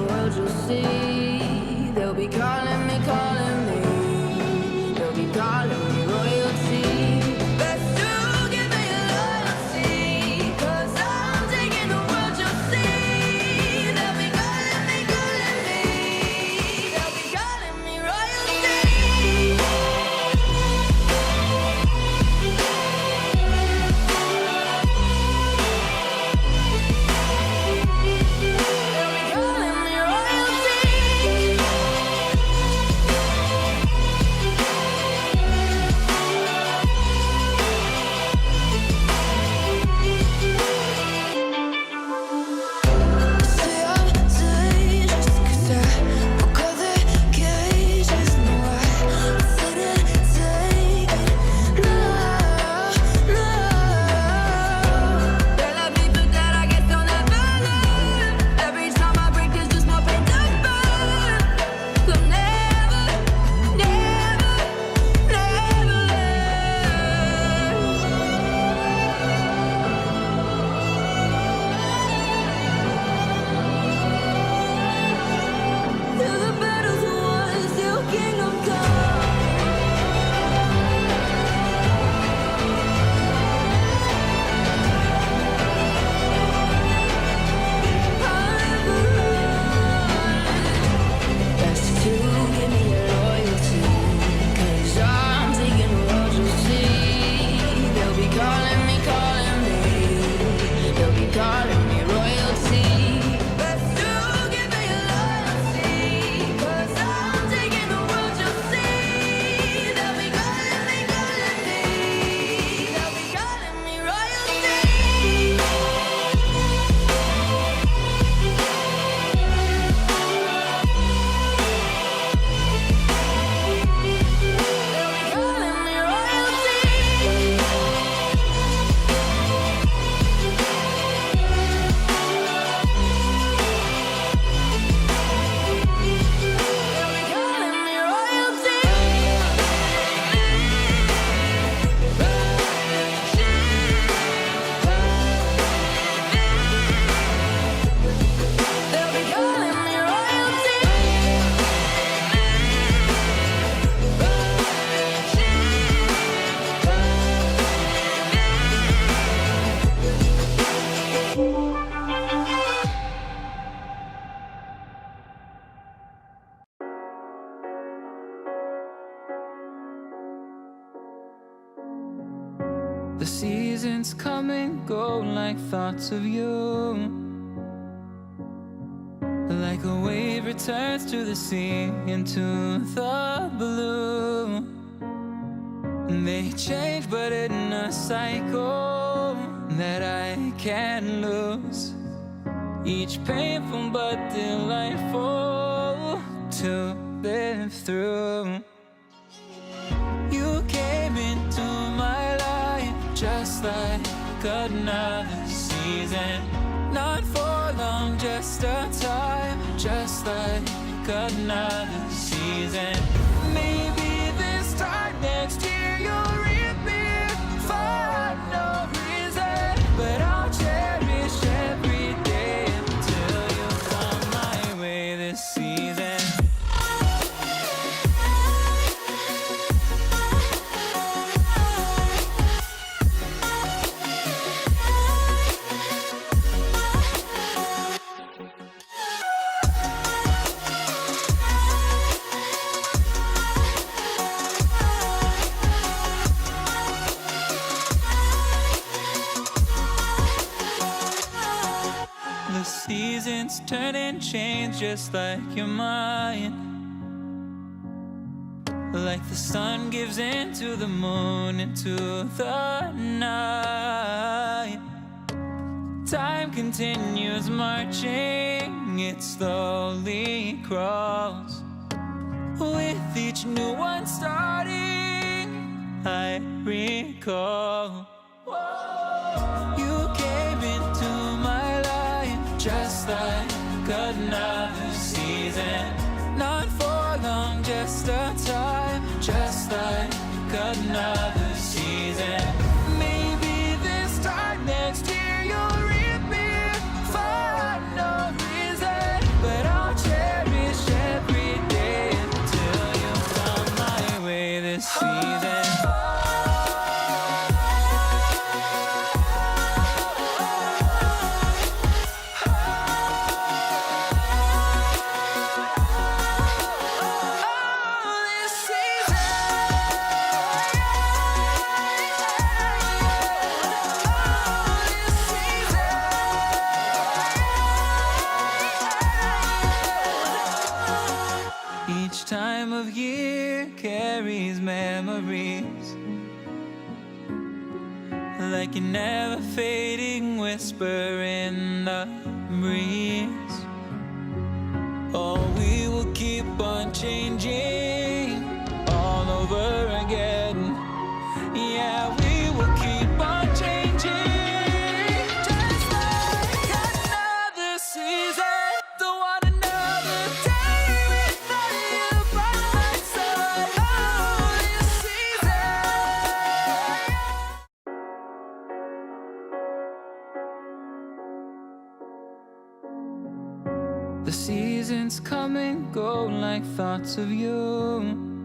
world, you'll see. They'll be calling me, calling me. They'll be calling me royalty. Best to give me loyalty, 'cause I'm taking the world, you'll see. They'll be calling me, calling me. They'll be calling me royalty. The seasons come and go like thoughts of you. Like a wave returns to the sea, into the blue. They change but in a cycle that I can't lose. Each painful but delightful to live through. You came into my life just like another season. Not for long, just a time, just like another season. Maybe this time next year you'll reappear for no reason, but I'll cherish every day until you come my way this season. The seasons turn and change just like your mind. Like the sun gives into the moon, into the night. Time continues marching, it slowly crawls. With each new one starting, I recall. You came into my life just like another season. Not for long, just a time, just like another season. Maybe this time next year you'll reappear for no reason, but I'll time of year carries memories, like a never fading whisper in the breeze. Oh, we will keep on changing all over again. Yeah, we will keep on changing, just like another season. Don't want another day without you by my side. Oh, this season. The seasons come and go like thoughts of you.